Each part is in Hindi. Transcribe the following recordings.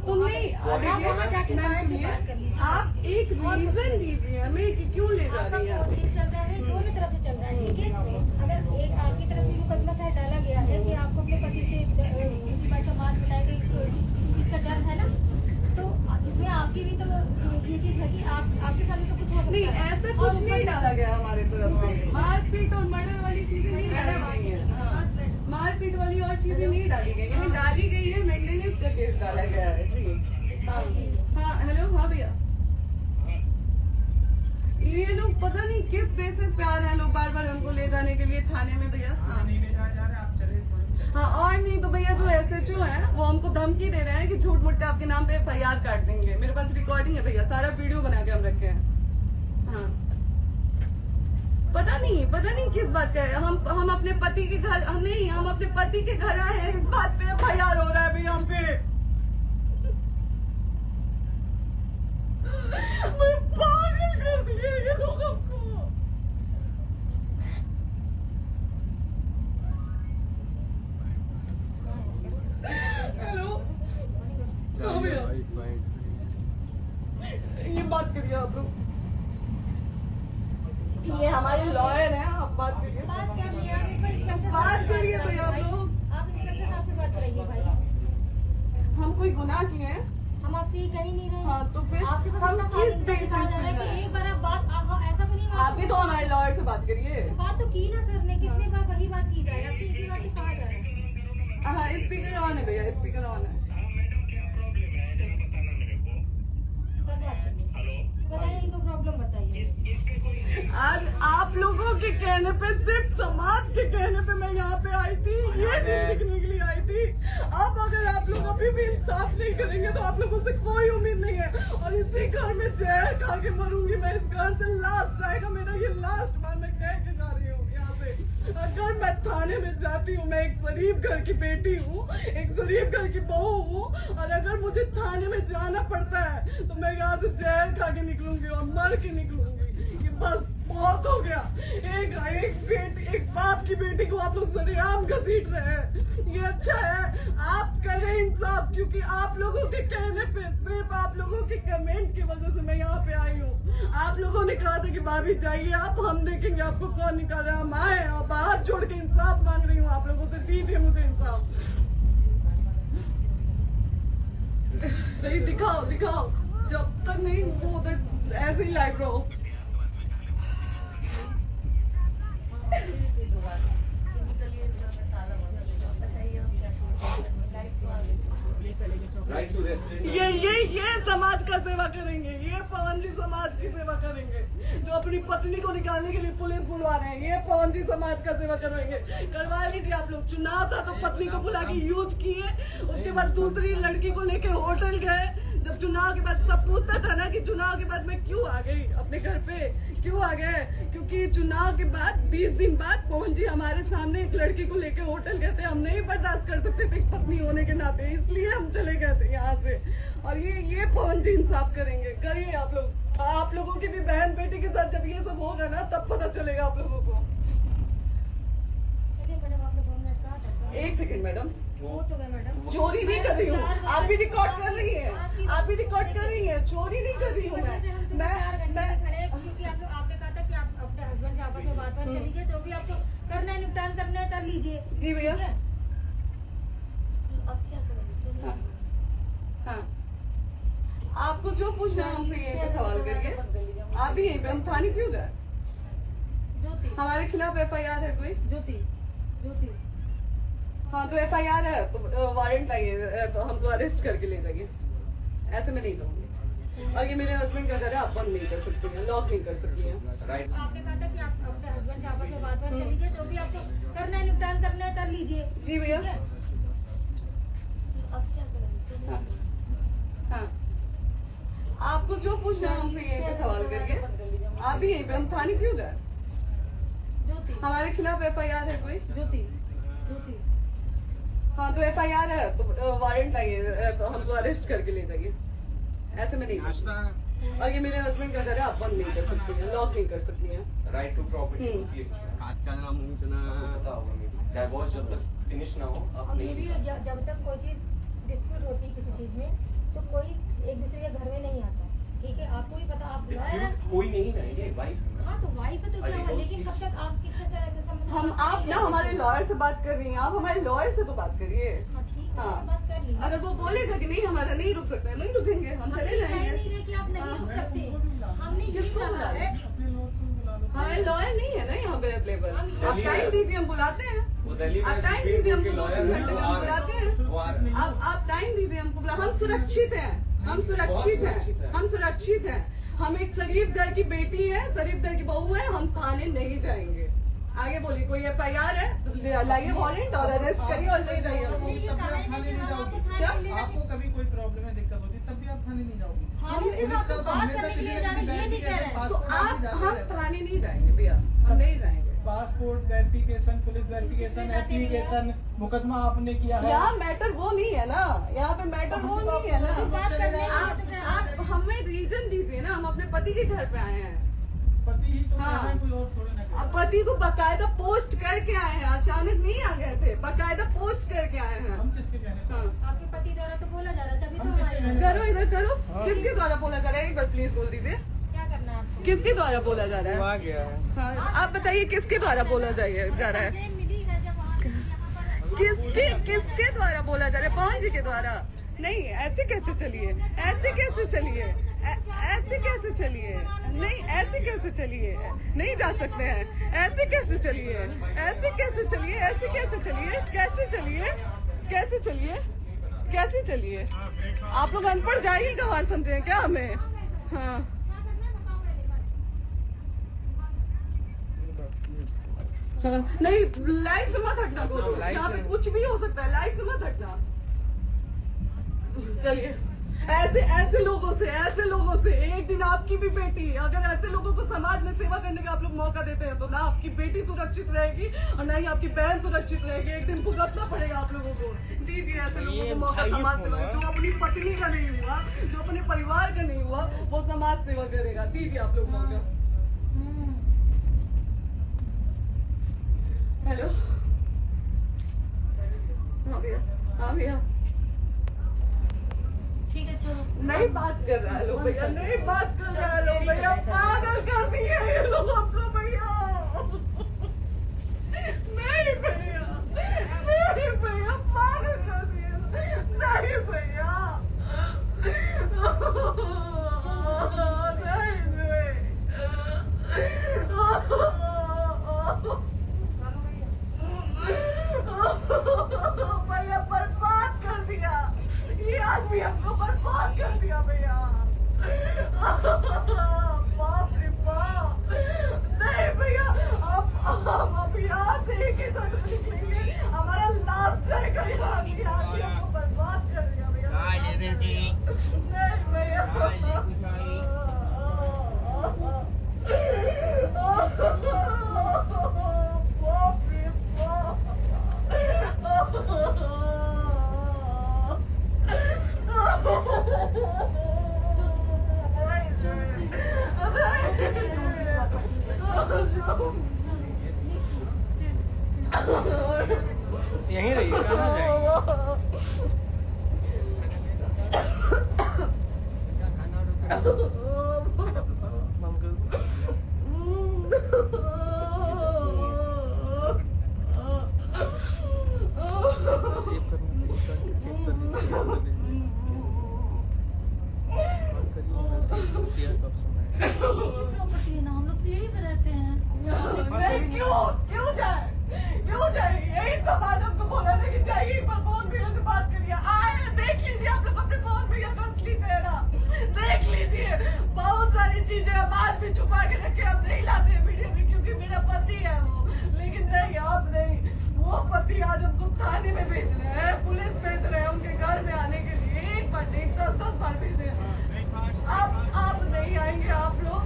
तो नहीं आप एक रीजन दीजिए हमें कि क्यों ले जा रही है। केस चल रहा है, दोनों तरफ से चल रहा है, ठीक है। अगर एक आपकी तरफ से मुकदमा शायद डाला गया है कि आपको अपने पति से किसी बात का मार पिटाई गई, किसी चीज का डर है ना, तो इसमें आपकी भी तो ये चीज है कि आपके सामने तो कुछ हो सकता नहीं, है। ऐसा कुछ नहीं डाला गया हमारे तरफ से। मारपीट और मर्डर वाली चीजें नहीं डाली गई है। हाँ, मारपीट वाली और चीजें नहीं डाली गई है। डाली गई है मेंटेनेंस का केस डाला गया है जी। हाँ हाँ, हेलो, हाँ भैया, ये लोग पता नहीं किस बेसिस पे आ रहे हैं लोग बार बार हमको ले जाने के लिए थाने में भैया। हाँ, और नहीं तो भैया जो SHO है वो हमको धमकी दे रहे हैं कि झूठ मूठ के आपके नाम पे FIR काट देंगे। मेरे पास रिकॉर्डिंग है भैया, सारा वीडियो बना के हम रखे हैं। हाँ, पता नहीं किस बात का है। हम अपने पति के घर, नहीं, हम अपने पति के घर आए हैं, इस बात पे FIR हो रहा है भैया हम पे। पागल कर दिए ये लोग हमको। हेलो, हाँ भैया, ये बात करिए आप लोग, ये हमारे लॉयर हैं, आप बात करिए। बात कर लिया, आप एक बार इंस्पेक्टर बात करिए भैया आप लोग। आप इंस्पेक्टर साहब से बात करेंगे भाई। हम कोई गुनाह किए हैं? हम आपसे ये कह ही नहीं रहे। हाँ, तो फिर आपसे बस हम इतना किस साफ सिखा जा रहा है कि एक बार आप बात ऐसा तो नहीं आप भी तो हमारे लॉयर से बात करिए। बात तो की ना सर ने, कितनी बार वही बात की जाए, आपसे एक ही बार तो कहा जा रहा है। हाँ, स्पीकर ऑन है भैया, स्पीकर ऑन है। सर बात करिए, बताइए इनको प्रॉब्लम बताइए। आज आप लोगों के कहने पे, सिर्फ समाज के कहने पे मैं यहाँ पे आई थी, ये दिन दिखने के लिए आई थी। अब अगर आप लोग अभी भी इंसाफ नहीं करेंगे तो आप लोगों से कोई उम्मीद नहीं है। और इसी घर में जहर खा के मरूंगी मैं। इस घर से लास्ट जाएगा मेरा, ये लास्ट बार मैं कह के जा रही हूँ यहाँ से। अगर मैं थाने में जाती हूँ, मैं एक गरीब घर की बेटी हूँ, एक गरीब घर की बहू हूँ, और अगर मुझे थाने में जाना पड़ता है तो मैं यहाँ से जहर खा के निकलूंगी और मर के निकलूंगी। ये बस बहुत हो गया। एक बाप की बेटी को आप लोग सरेआम घसीट रहे हैं, ये अच्छा है? आप करें इंसाफ, क्योंकि आप लोगों के कहने पे, सिर्फ आप लोगों के कमेंट की वजह से मैं यहाँ पे आई हूँ। आप लोगों ने कहा था कि भाभी जाइए आप, हम देखेंगे आपको कौन निकाल रहा है। हम आए और हाथ छोड़ के इंसाफ मांग रही हूँ आप लोगों से, दीजिए मुझे इंसाफ। नहीं, दिखाओ, जब तक नहीं वो उधर ऐसे ही लाइव रहो। ये समाज का सेवा करेंगे, ये पवन जी समाज की सेवा करेंगे, जो अपनी पत्नी को निकालने के लिए पुलिस बुलवा रहे हैं। ये पवन जी समाज का सेवा करेंगे। करवा लीजिए आप लोग। चुनाव था तो पत्नी को बुला के यूज किए, उसके बाद दूसरी लड़की को लेके होटल गए। जब चुनाव के बाद सब पूछता था ना कि चुनाव के बाद मैं क्यों आ गई अपने घर पे, क्यों आ गए, क्योंकि चुनाव के बाद 20 दिन बाद पवन जी हमारे सामने एक लड़की को लेके होटल गए थे। हम नहीं बर्दाश्त कर सकते थे पत्नी होने के नाते, इसलिए हम चले गए थे यहाँ से। और ये पवन जी इंसाफ करेंगे। करिए आप लोग। आप लोगों की भी बहन बेटी के साथ जब ये सब होगा ना, तब पता चलेगा आप लोगों को। एक सेकंड मैडम, तो गए मैडम, चोरी नहीं कर रही हूँ। आप भी रिकॉर्ड कर रही हैं, आप भी रिकॉर्ड कर रही हैं। चोरी नहीं कर रही हूँ मैं क्योंकि आपने कहा था कि आप अपने हस्बैंड से आपस में बात कर लीजिए, जो भी आपको करना है, निपटान करना है, कर लीजिए। जी भैया। अब क्या करेंगे? हाँ, आपको जो पूछना है हमसे यही पे सवाल करिए। आप भी यहीं पे, हम थाने क्यों जाए? ज्योति, हमारे खिलाफ FIR है कोई? ज्योति। हाँ, तो FIR है तो वारंट लाइए, हमको अरेस्ट करके ले जाइए। ऐसे में नहीं जाऊंगी। और ये मेरे हस्बैंड का घर है, आप बंद नहीं कर सकती हैं, लॉक नहीं कर सकती हैं। आपने कहा था कि आप अपने हस्बैंड से आपस में बात कर लीजिए, जो भी आपको करना है, निपटान करना है, कर लीजिए। जी भैया। अब क्या करेंगे? हाँ, आपको जो पूछना है हमसे यही पे सवाल करिए। आप भी यहीं पे, हम थाने क्यों जाए? ज्योति, हमारे खिलाफ FIR है कोई? ज्योति। हाँ, तो FIR है तो वारंट लाइए, हमको अरेस्ट करके ले जाइए। ऐसे में नहीं जाऊंगी। और ये मेरे हस्बैंड का घर है, आप बंद नहीं कर सकती हैं, लॉक नहीं कर सकती हैं। राइट टू प्रॉपर्टी चाहे बहुत जब तक फिनिश ना हो। और ये भी जब तक कोई चीज डिस्प्यूट होती है किसी चीज में, तो कोई एक दूसरे के घर में नहीं आता, ठीक है? आपको भी पता, आप कोई नहीं ना, ये वाइफ है। हाँ तो वाइफ है तो क्या हुआ, लेकिन कब तक आप कितने हम आप ना हमारे लॉयर से बात कर रही हैं, आप हमारे लॉयर से तो बात करिए। हाँ ठीक है, हाँ। बात कर ली। अगर वो बोलेगा कि नहीं हमारा नहीं रुक सकते, नहीं रुकेंगे, हम चले नहीं जाएंगे। रहे कि आप नहीं रुक सकते, हमने ये किसको कहा बुला है। हमारे लॉयर नहीं है ना यहाँ पे अवेलेबल। आप टाइम दीजिए, हम बुलाते हैं। वो दिल्ली में आप टाइम दीजिए हमको, 2-3 लॉयर घंटे में हम बुलाते हैं। आप टाइम दीजिए हमको, हम सुरक्षित हैं, हम सुरक्षित हैं, हम सुरक्षित हैं। हम एक शरीफ घर की बेटी है, शरीफ घर की बहू है, हम थाने नहीं जाएंगे। आगे बोलिए, कोई FIR है तो लाइए वारंट और अरेस्ट करिए और ले जाइए हमको। आपको कभी कोई प्रॉब्लम है, दिक्कत होती है, तब भी आप थाने नहीं जाओगे। थाने से पुलिस का तो बात हमेशा करने के किसी लिए न जाने किसी ये नहीं कह रहे हैं। तो आप हम थाने नहीं जाएंगे भैया, हम नहीं जाएंगे। Passport verification, police verification, application, मुकदमा आपने किया है। यहाँ मैटर वो नहीं है ना, यहाँ पे मैटर वो नहीं है ना। बात करने आप हमें रीजन दीजिए ना, हम अपने पति के घर पे आए हैं। पति ही तो हाँ। है, कोई और थोड़ी ना अब पति को बकायदा पोस्ट करके आए हैं, अचानक नहीं आ गए थे, बकायदा पोस्ट करके आए हैं। हम किसके कहने पे? हाँ। आपके पति द्वारा तो बोला जा रहा है, तभी तो हम किसके हमारे कहने करो इधर करो, किसके द्वारा बोला जा रहा है, एक बार प्लीज बोल दीजिए, क्या करना है आपको? किसके द्वारा बोला जा रहा है? आ गया है। हाँ, आप बताइए किसके द्वारा बोला जा रहा है? कंप्लेंट मिली है जब वहाँ से यहाँ पर किसके द्वारा बोला जा रहा है? पवन जी के द्वारा? नहीं, ऐसे कैसे चलिए, ऐसे कैसे चलिए, ऐसे कैसे चलिए, नहीं ऐसे कैसे चलिए, नहीं जा सकते हैं, ऐसे कैसे चलिए, ऐसे कैसे चलिए, ऐसे कैसे चलिए, कैसे चलिए, कैसे चलिए, कैसे चलिए? आप लोग अनपढ़ जाहिल गंवार समझे हैं क्या हमें? हाँ नहीं, लाइफ से मत हटना बोलो, यहाँ पे कुछ भी हो सकता है, लाइफ से मत हटना। चलिए, ऐसे लोगों से एक दिन आपकी भी बेटी, अगर ऐसे लोगों को समाज में सेवा करने का आप लोग मौका देते हैं तो ना आपकी बेटी सुरक्षित रहेगी और ना ही आपकी बहन सुरक्षित रहेगी। एक दिन भुगतना पड़ेगा आप लोगों को। दीजिए ऐसे लोगों को मौका समाज सेवा, जो अपनी पत्नी का नहीं हुआ, जो अपने परिवार का नहीं हुआ, वो समाज सेवा करेगा। दीजिए आप लोग मौका। हेलो, हाँ भैया, हाँ भैया, ठीक है चलो। नहीं बात कर रहा है लोग भैया, नहीं बात कर रहा है लोग भैया, पागल कर दिए ये लोग हमको भैया। नहीं भैया, नहीं भैया, पागल कर दिए, नहीं भैया, भैया बर्बाद कर दिया ये आदमी, हमको बर्बाद कर दिया भैया। बाप रे बाप, नहीं भैया, अब यहाँ से एक ही जगह निकलेंगे, हमारा लास्ट जाएगा यहाँ से, आदमी हमको बर्बाद कर दिया भैया। नहीं भैया, बाप रे बाप, यहीं रहिए, कहाँ जाएंगे? हम लोग सीढ़ी पे रहते हैं। नहीं, क्यों जाए? यही समाज हमको बोला था कि जाइए एक बार पवन भैया से बात करिए। आए, देख लीजिए आप लोग अपने पवन भैया का असली चेहरा, देख लीजिए। बहुत सारी चीजें हम आज भी छुपा के रखे, हम नहीं लाते वीडियो में क्योंकि मेरा पति है वो, लेकिन नहीं, आप नहीं। वो पति आज हमको थाने में भेज रहे हैं, पुलिस भेज रहे हैं उनके घर में आने के लिए, एक बार नहीं 10-10 बार भेजे। अब नहीं आएंगे आप लोग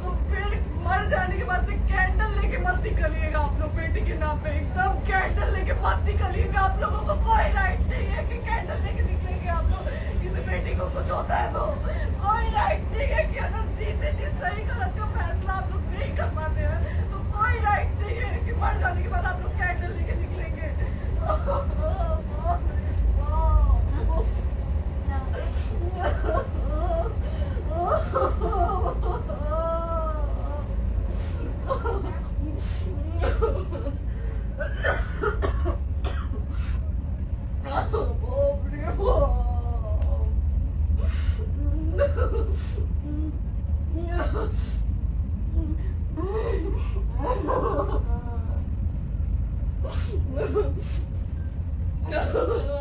तो फिर मर जाने के बाद से कैंडल लेके मत निकलिएगा आप लोग बेटी के नाम पे, एकदम कैंडल लेके मत निकलिएगा। आप लोगों को कोई राइट नहीं है कि कैंडल लेके निकलेंगे आप लोग, किसी बेटी को कुछ होता है तो कोई राइट नहीं है कि अगर जीते जी सही गलत का फैसला आप लोग नहीं कर पाते हैं तो कोई राइट नहीं है कि मर जाने के बाद आप लोग कैंडल लेके निकलेंगे। है